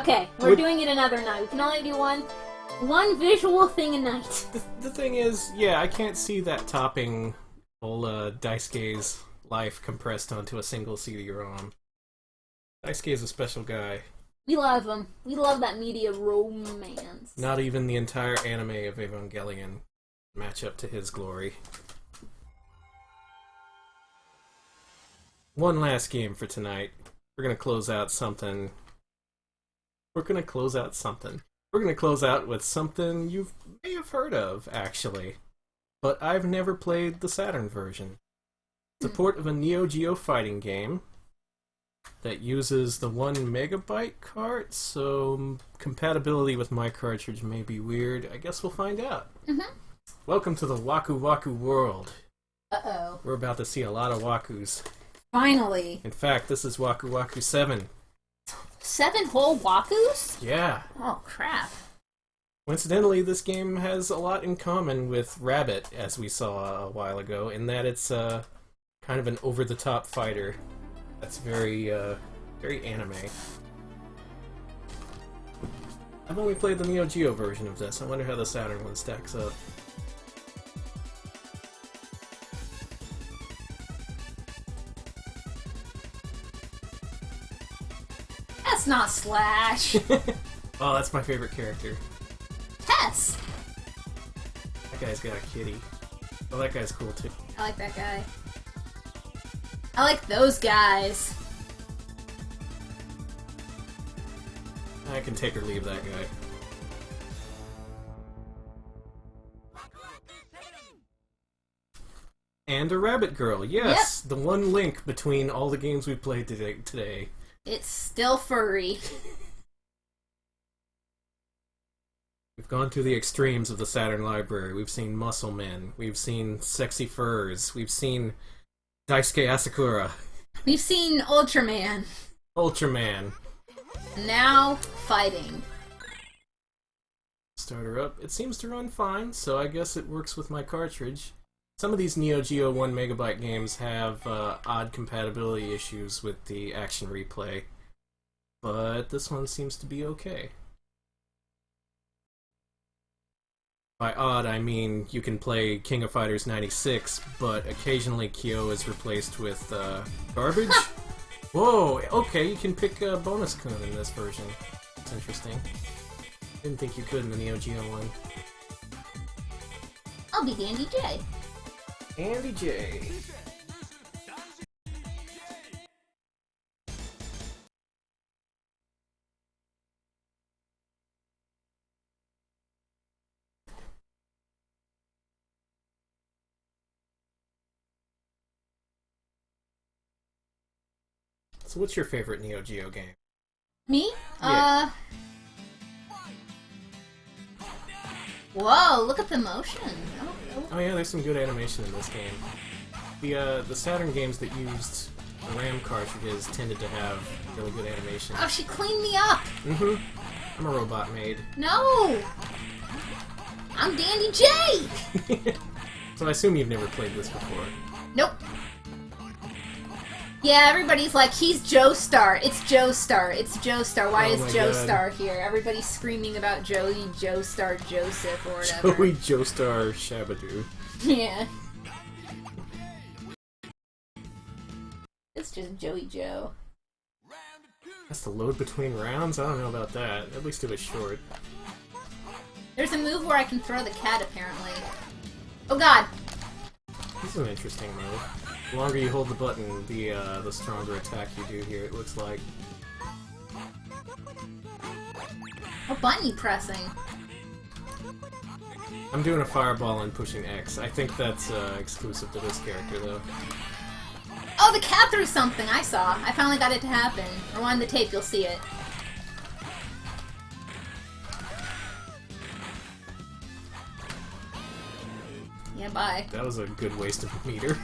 Okay, we're doing it another night. We can only do one visual thing a night. The thing is, yeah, I can't see that topping old Daisuke's life compressed onto a single CD-ROM. Daisuke is a special guy. We love him. We love that MediaROMancer. Not even the entire anime of Evangelion match up to his glory. One last game for tonight. We're gonna close out something. We're gonna close out with something you may have heard of, actually. But I've never played the Saturn version. It's a port of a Neo Geo fighting game that uses the 1 megabyte cart, so compatibility with my cartridge may be weird. I guess we'll find out. Mm-hmm. Welcome to the Waku Waku world. Uh-oh. We're about to see a lot of Wakus. Finally. In fact, this is Waku Waku 7. 7 whole Wakus? Yeah. Oh, crap. Coincidentally, this game has a lot in common with Rabbit, as we saw a while ago, in that it's kind of an over-the-top fighter that's very anime. I've only played the Neo Geo version of this. I wonder how the Saturn one stacks up. That's not Slash. Oh, that's my favorite character. Tess. That guy's got a kitty. Oh, that guy's cool too. I like that guy. I like those guys. I can take or leave that guy. And a rabbit girl, yes! Yep. The one link between all the games we've played today. It's still furry. We've gone through the extremes of the Saturn library. We've seen Muscle Men. We've seen Sexy Furs. We've seen Daisuke Asakura. We've seen Ultraman. Ultraman. Now, fighting. Start her up. It seems to run fine, so I guess it works with my cartridge. Some of these Neo Geo 1 MB games have odd compatibility issues with the action replay, but this one seems to be okay. By odd, I mean you can play King of Fighters 96, but occasionally Kyo is replaced with garbage. Whoa, okay, you can pick a bonus Kun in this version. That's interesting. Didn't think you could in the Neo Geo one. I'll be Dandy J. Andy J. So what's your favorite Neo Geo game? Me? Yeah. Whoa, look at the motion. Oh yeah, there's some good animation in this game. The Saturn games that used RAM cartridges tended to have really good animation. Oh, she cleaned me up! Mm-hmm. I'm a robot maid. No! I'm Dandy J! So I assume you've never played this before. Nope. Yeah, everybody's like, he's Joestar. It's Joestar. It's Joestar. Why is Joestar here? Everybody's screaming about Joey, Joestar, Joseph, or whatever. Joey Joestar Shabadoo. Yeah. It's just Joey Joe. That's the load between rounds? I don't know about that. At least it was short. There's a move where I can throw the cat, apparently. Oh god! This is an interesting move. The longer you hold the button, the stronger attack you do here, it looks like. What button are you pressing? I'm doing a fireball and pushing X. I think that's exclusive to this character, though. Oh, the cat threw something! I saw. I finally got it to happen. Rewind the tape, you'll see it. Yeah, bye. That was a good waste of a meter.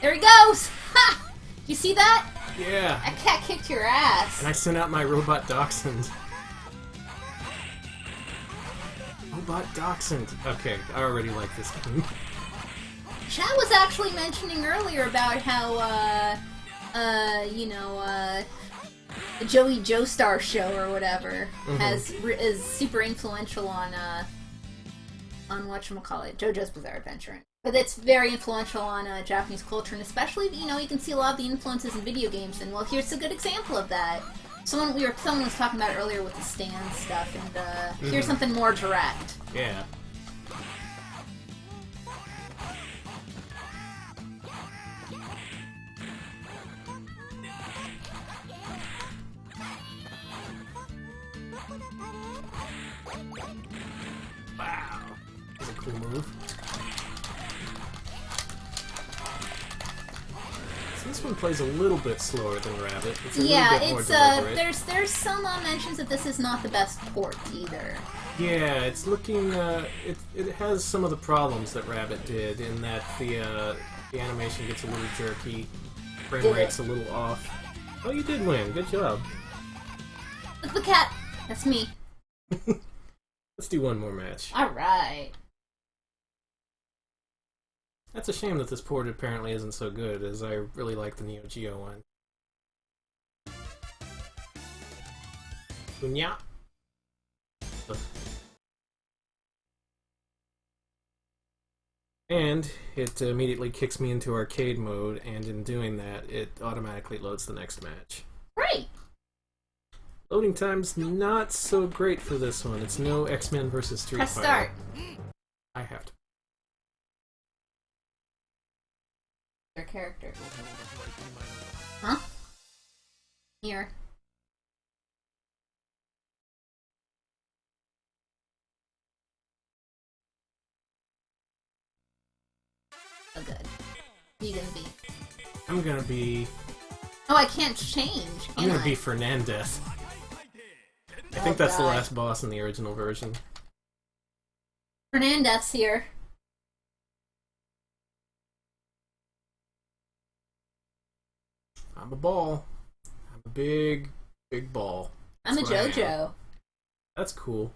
There he goes! Ha! You see that? Yeah. That cat kicked your ass. And I sent out my robot dachshund. Robot dachshund. Okay, I already like this game. Chad was actually mentioning earlier about how, the Joey Joestar show or whatever is super influential on whatchamacallit, JoJo's Bizarre Adventure. But it's very influential on Japanese culture, and especially, you can see a lot of the influences in video games, and well, here's a good example of that. Someone was talking about it earlier with the stand stuff, and here's something more direct. Yeah. Wow. That's a cool move. This one plays a little bit slower than Rabbit. It's a little bit more deliberate. There's some mentions that this is not the best port either. Yeah, it's looking. It has some of the problems that Rabbit did, in that the animation gets a little jerky, frame rate's a little off. Oh, you did win. Good job. Look, the cat. That's me. Let's do one more match. All right. That's a shame that this port apparently isn't so good, as I really like the Neo Geo one. Unya. And it immediately kicks me into arcade mode, and in doing that, it automatically loads the next match. Great. Loading time's not so great for this one. It's no X-Men vs. Street Press Fighter. start. I have to. Their character. Huh? Here. Oh, good. You gonna be? I'm gonna be... Oh, I can't change. I'm gonna be Fernandeath. I think that's the God. last boss in the original version. Fernandeath's here. I'm a ball. I'm a big, big ball. I'm a That's what I am. JoJo. That's cool.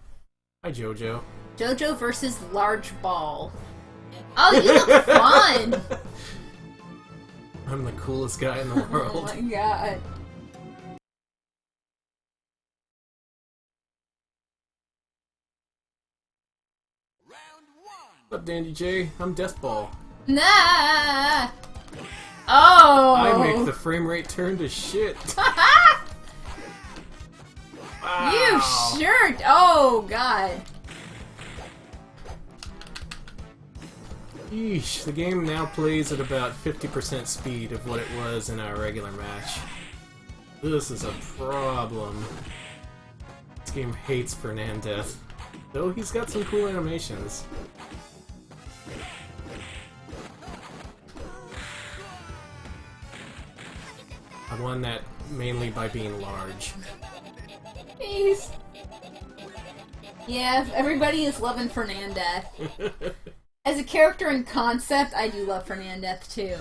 Hi, JoJo. JoJo versus Large Ball. Oh, you look fun! I'm the coolest guy in the Oh world. my god. What's up, Dandy J? I'm Deathball. Nah! Oh! I make the frame rate turn to shit. Wow. You sure? Oh god. Yeesh, the game now plays at about 50% speed of what it was in our regular match. This is a problem. This game hates Fernandeath, though he's got some cool animations. I won that mainly by being large. Jeez. Yeah, everybody is loving Fernandeath. As a character in concept, I do love Fernandeath too.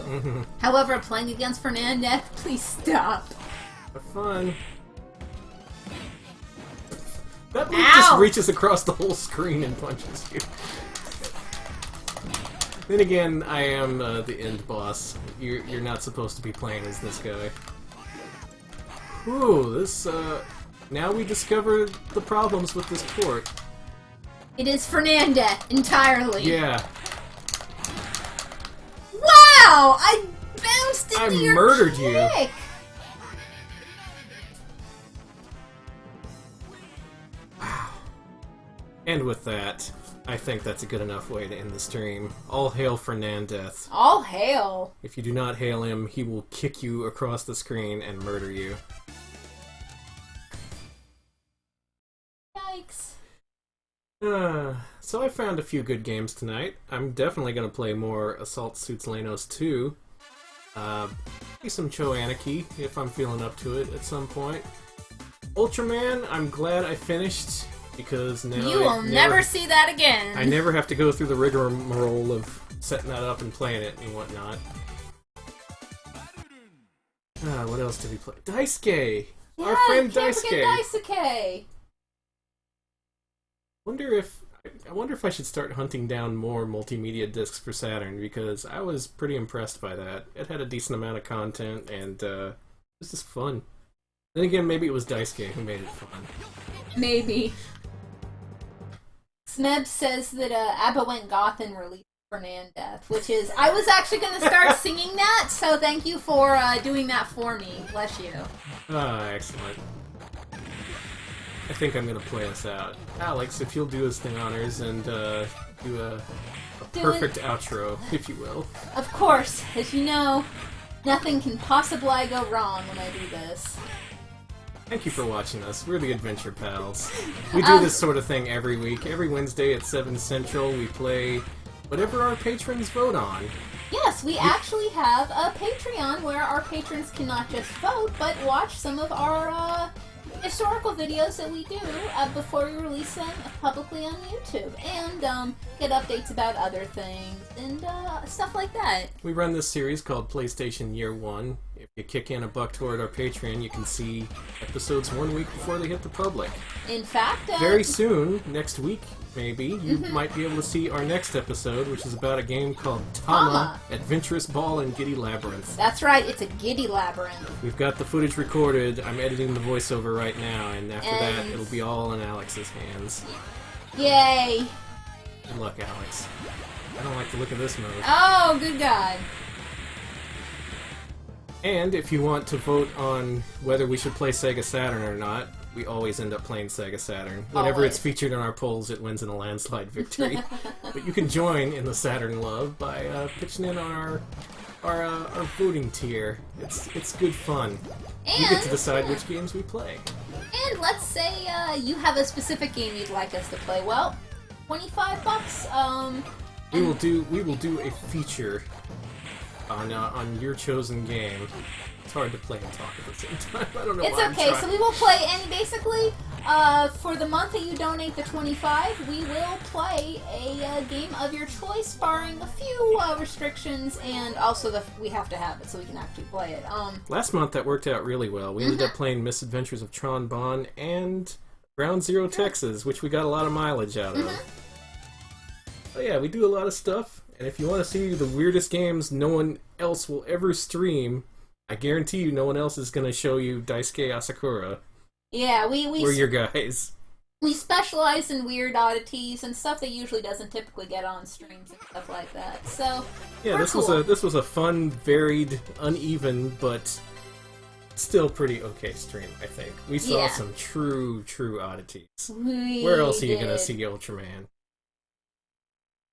However, playing against Fernandeath, please stop. Have fun. That move Ow! just reaches across the whole screen and punches you. Then again, I am the end boss. You're not supposed to be playing as this guy. Whew, this, now we discover the problems with this port. It is Fernandeath entirely. Yeah. Wow! I bounced into I your murdered you. kick. And with that, I think that's a good enough way to end the stream. All hail Fernandeath. All hail. If you do not hail him, he will kick you across the screen and murder you. Yikes. So I found a few good games tonight. I'm definitely going to play more Assault Suits Lanos 2. Maybe some Cho Anarchy, if I'm feeling up to it at some point. Ultraman, I'm glad I finished, because now You will never see that again. I never have to go through the rigmarole of setting that up and playing it and whatnot. What else did we play? Daisuke! Yeah, Our friend can't forget Daisuke! Daisuke. I wonder if I should start hunting down more multimedia discs for Saturn, because I was pretty impressed by that. It had a decent amount of content, and it was just fun. Then again, maybe it was Daisuke who made it fun. Maybe. Smeb says that ABBA went goth and released Fernandeath, which is... I was actually going to start singing that, so thank you for doing that for me. Bless you. Excellent. I think I'm gonna play us out. Alex, if you'll do us the honors and do a perfect outro, if you will. Of course. As you know, nothing can possibly go wrong when I do this. Thank you for watching us. We're the Adventure Pals. We do this sort of thing every week. Every Wednesday at 7 Central, we play whatever our patrons vote on. Yes, we actually have a Patreon where our patrons can not just vote, but watch some of our historical videos that we do before we release them publicly on YouTube, and get updates about other things and stuff like that. We run this series called PlayStation Year 1. If you kick in $1 toward our Patreon, you can see episodes 1 week before they hit the public. In fact, very soon, next week maybe, you might be able to see our next episode, which is about a game called Tama, Adventurous Ball and Giddy Labyrinth. That's right, it's a giddy labyrinth. We've got the footage recorded, I'm editing the voiceover right now, and after that, it'll be all in Alex's hands. Yay! Good luck, Alex. I don't like the look of this mode. Oh, good God. And if you want to vote on whether we should play Sega Saturn or not, we always end up playing Sega Saturn. Whenever it's featured in our polls, it wins in a landslide victory. But you can join in the Saturn love by pitching in on our voting tier. It's good fun. And you get to decide which games we play. And let's say you have a specific game you'd like us to play. Well, $25. We will do a feature on your chosen game. It's hard to play and talk at the same time. I don't know. It's okay. So we will play, and basically, for the month that you donate the $25, we will play a game of your choice, barring a few restrictions, and also we have to have it so we can actually play it. Last month that worked out really well. We ended up playing Misadventures of Tron Bonne and Ground Zero Texas, which we got a lot of mileage out of. Oh yeah, we do a lot of stuff. And if you want to see the weirdest games no one else will ever stream, I guarantee you no one else is going to show you Daisuke Asakura. Yeah, we're your guys. We specialize in weird oddities and stuff that usually doesn't typically get on streams and stuff like that. So yeah, this was a fun, varied, uneven, but still pretty okay stream. I think we saw some true oddities. Where else are you going to see Ultraman?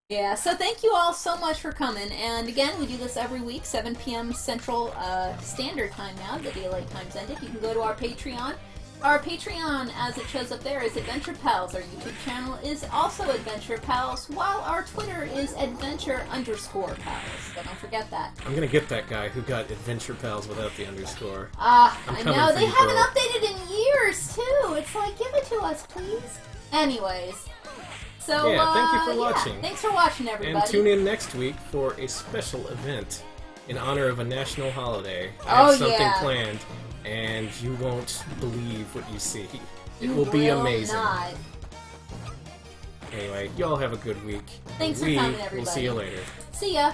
Yeah, so thank you all so much for coming. And again, we do this every week, 7 p.m. Central Standard Time now. The daylight time's ended. You can go to our Patreon. Our Patreon, as it shows up there, is Adventure Pals. Our YouTube channel is also Adventure Pals, while our Twitter is Adventure_Pals. So don't forget that. I'm going to get that guy who got Adventure Pals without the underscore. I know. They haven't updated in years, too. It's like, give it to us, please. Anyways. So, yeah, thank you for watching. Yeah, thanks for watching, everybody. And tune in next week for a special event in honor of a national holiday. I have something planned, and you won't believe what you see. It will be amazing. Not. Anyway, y'all have a good week. Thanks for coming, everybody. We'll see you later. See ya.